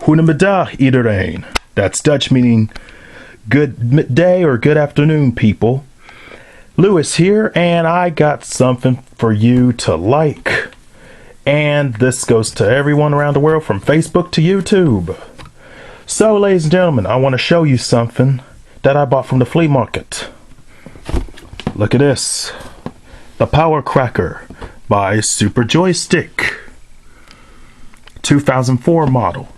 Goedemiddag iedereen. That's Dutch meaning good day or good afternoon, people. Lewis here, and I got something for you to like. And this goes to everyone around the world from Facebook to YouTube. So, ladies and gentlemen, I want to show you something that I bought from the flea market. Look at this. The Power Kracker by Super Joystick. 2004 model.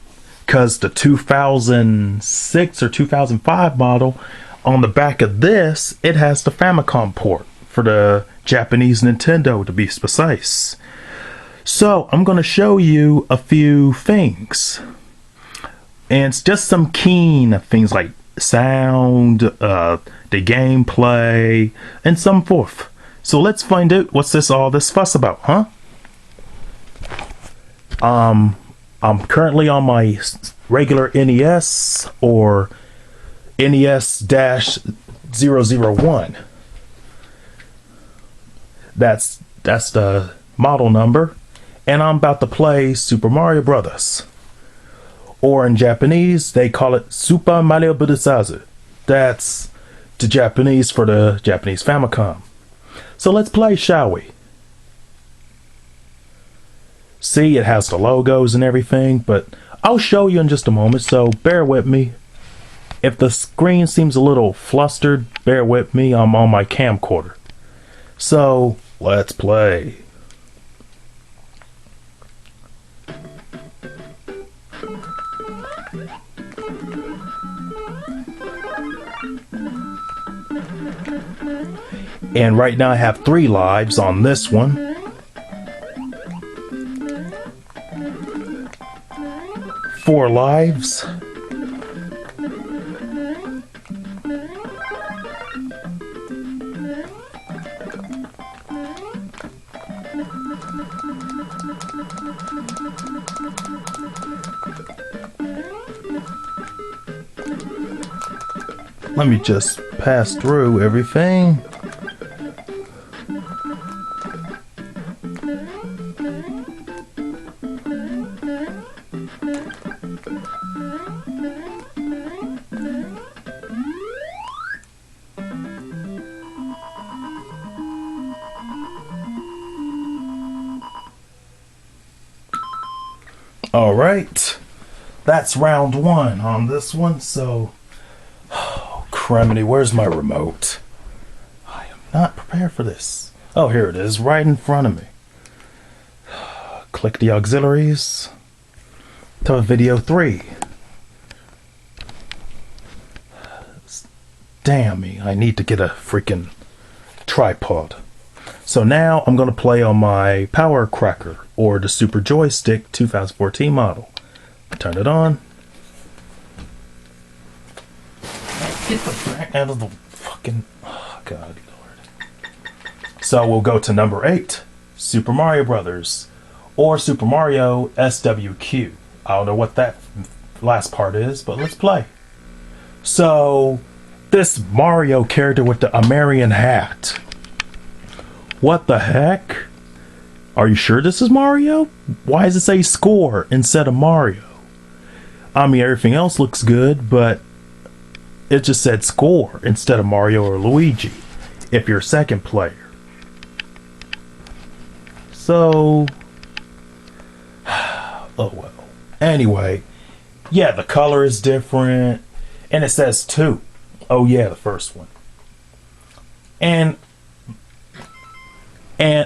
Because the 2006 or 2005 model, on the back of this, it has the Famicom port for the Japanese Nintendo, to be precise. So I'm going to show you a few things. And it's just some keen things like sound, the gameplay, and so forth. So let's find out what's all this fuss about, huh? I'm currently on my regular NES or NES-001. That's the model number, and I'm about to play Super Mario Brothers. Or in Japanese, they call it Super Mario Brothers. That's the Japanese for the Japanese Famicom. So let's play, shall we? See, it has the logos and everything, but I'll show you in just a moment, so bear with me. If the screen seems a little flustered, bear with me, I'm on my camcorder. So, let's play. And right now I have 3 lives on this one. Four lives. Let me just pass through everything. All right, that's round 1 on this one. So, oh, criminy, where's my remote? I am not prepared for this. Oh, here it is, right in front of me. Click the auxiliaries to video 3. Damn me, I need to get a freaking tripod. So now I'm going to play on my Power Kracker, or the Super Joystick 2014 model. Turn it on. Get the back out of the fucking... Oh, God, Lord. So we'll go to number 8. Super Mario Brothers, or Super Mario SWQ. I don't know what that last part is, but let's play. So, this Mario character with the American hat. What the heck? Are you sure this is Mario? Why does it say score instead of Mario? I mean, everything else looks good, but it just said score instead of Mario or Luigi if you're a second player. So, oh well. Anyway, yeah, the color is different, and it says 2. Oh yeah, the first one. And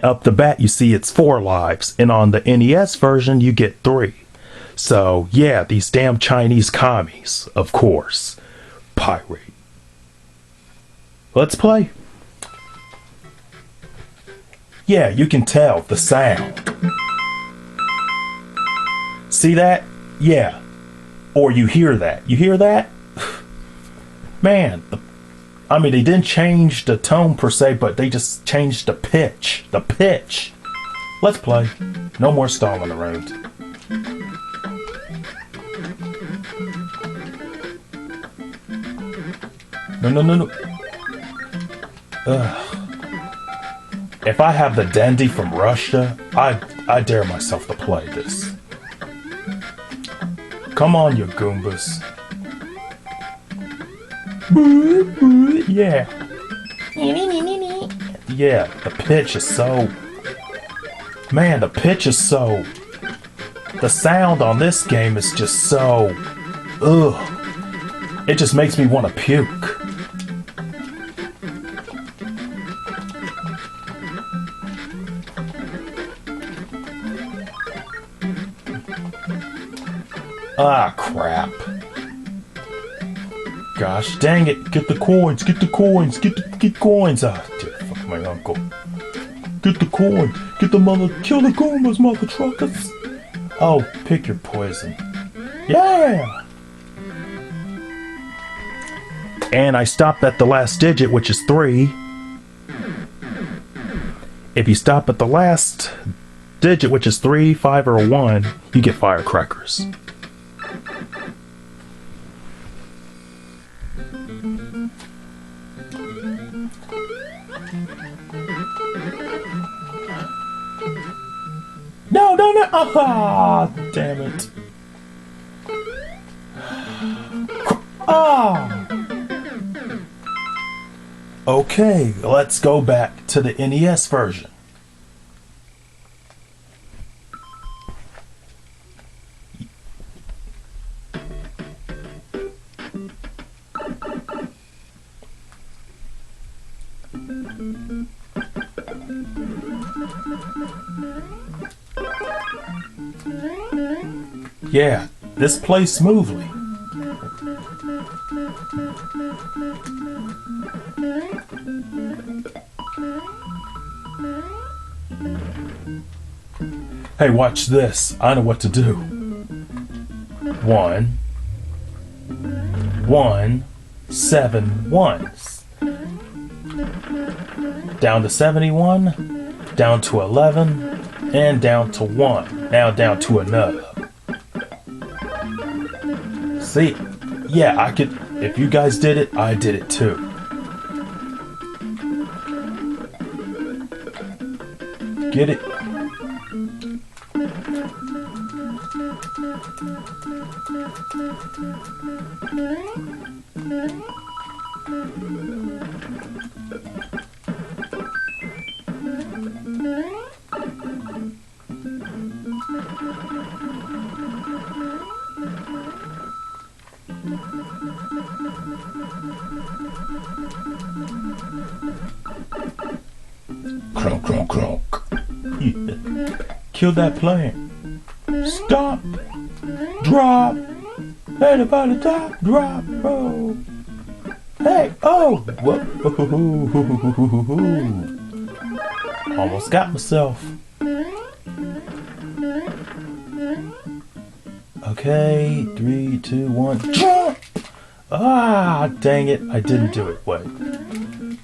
up the bat, you see it's 4 lives. And on the NES version, you get 3. So, yeah, these damn Chinese commies, of course. Pirate. Let's play. Yeah, you can tell the sound. See that? Yeah. Or you hear that. You hear that? Man, I mean, they didn't change the tone per se, but they just changed the pitch. The pitch. Let's play. No more stalling around. No. Ugh. If I have the dandy from Russia, I dare myself to play this. Come on, you Goombas. Yeah. Yeah, the pitch is so... Man, the pitch is so... The sound on this game is just so... Ugh. It just makes me want to puke. Ah, crap. Gosh dang it. Get the coins. Get the coins. Get coins. Ah, dear, fuck my uncle. Get the coin. Get the mother. Kill the Goombas, mother truckers. Oh, pick your poison. Yeah! And I stopped at the last digit, which is 3. If you stop at the last digit, which is 3, 5, or 1, you get firecrackers. No, no, no! Ah, damn it. Ah! Okay, let's go back to the NES version. Yeah, this plays smoothly. Hey, watch this. I know what to do. 1, 1, 7 ones. Down to 71, down to 11, and down to 1. Now down to another. See, yeah, I could, if you guys did it, I did it too. Get it? Cronk, cronk, cronk. Yeah. Kill that plant. Stop. Drop. Hey, about the top. Drop. Oh. Hey. Oh. Whoa. Almost got myself. Okay. 3, 2, 1. Jump. Ah, dang it. I didn't do it. Wait.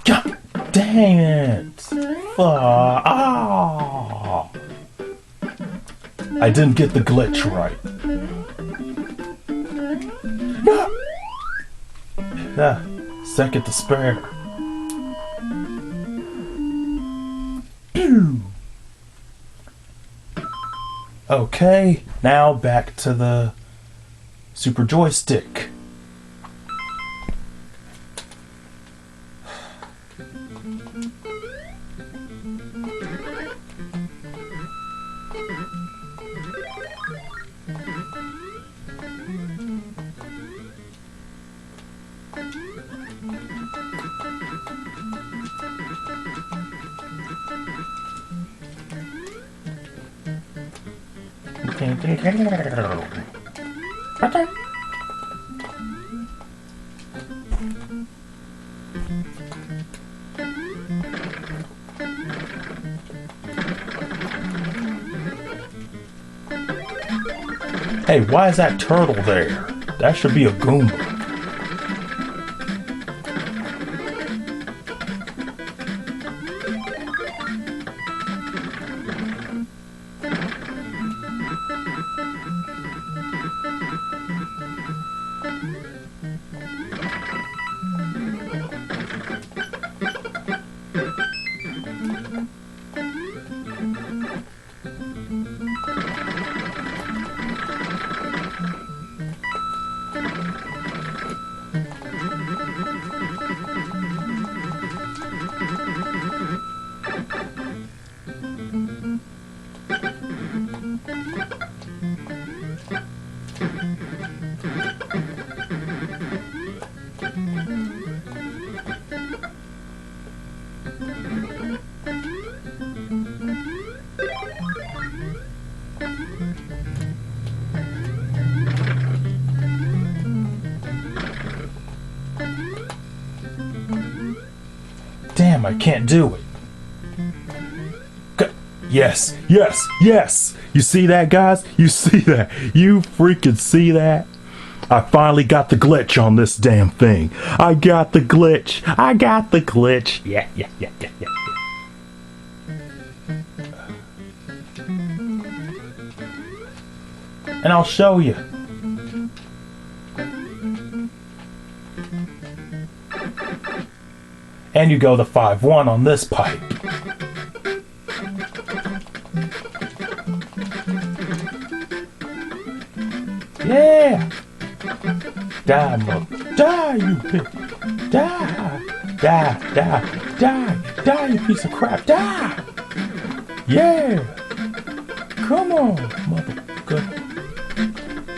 God dang it. Ah. I didn't get the glitch right. No. Ah, second to spare. Okay, now back to the Super Joystick. Hey, why is that turtle there? That should be a Goomba. Damn, I can't do it. Yes, yes, yes! You see that, guys? You see that? You freaking see that? I finally got the glitch on this damn thing. I got the glitch. I got the glitch. Yeah. And I'll show you. And you go the 5-1 on this pipe. Yeah! Die, mother. Die, you bitch. Die. Die, you piece of crap. Die! Yeah! Come on, motherfucker.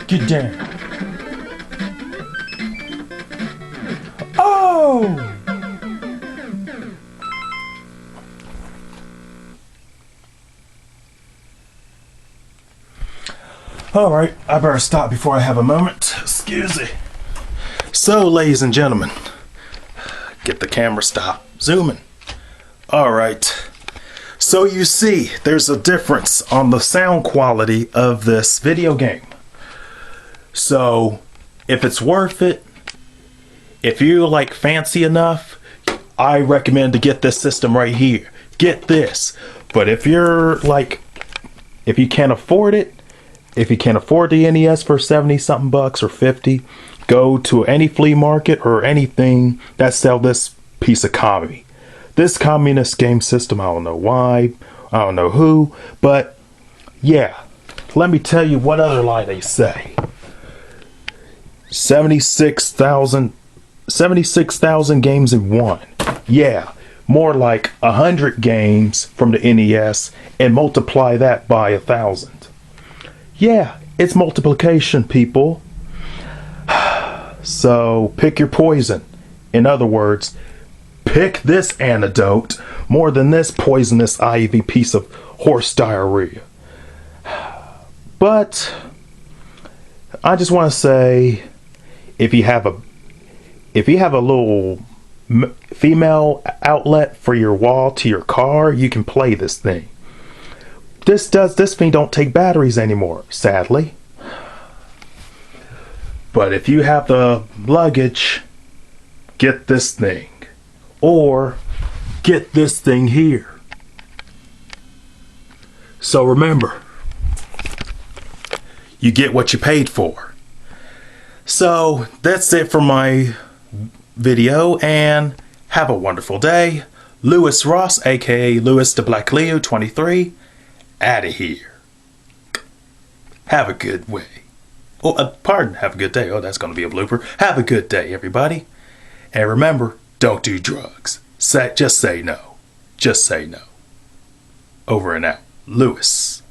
Get down. Oh! Alright, I better stop before I have a moment. Excuse me. So, ladies and gentlemen, get the camera stop zooming. Alright. So you see, there's a difference on the sound quality of this video game. So, if it's worth it, if you like fancy enough, I recommend to get this system right here. Get this. But if you're like, if you can't afford it, if you can't afford the NES for 70 something bucks or 50, go to any flea market or anything that sell this piece of comedy. This communist game system, I don't know why, I don't know who, but yeah, let me tell you what other lie they say. 76,000 games in one. Yeah, more like 100 games from the NES and multiply that by 1,000. Yeah, it's multiplication, people. So pick your poison. In other words, pick this antidote more than this poisonous ivy piece of horse diarrhea. But I just want to say, if you have a little female outlet for your wall to your car, you can play this thing. This thing don't take batteries anymore, sadly. But if you have the luggage, get this thing. Or get this thing here. So remember, you get what you paid for. So that's it for my video, and have a wonderful day. Lewis Ross, aka Lewis the Black Leo 23. Out of here. Have a good way. Oh, pardon, have a good day. Oh, that's going to be a blooper. Have a good day, everybody. And remember, don't do drugs. Just say no. Just say no. Over and out. Lewis.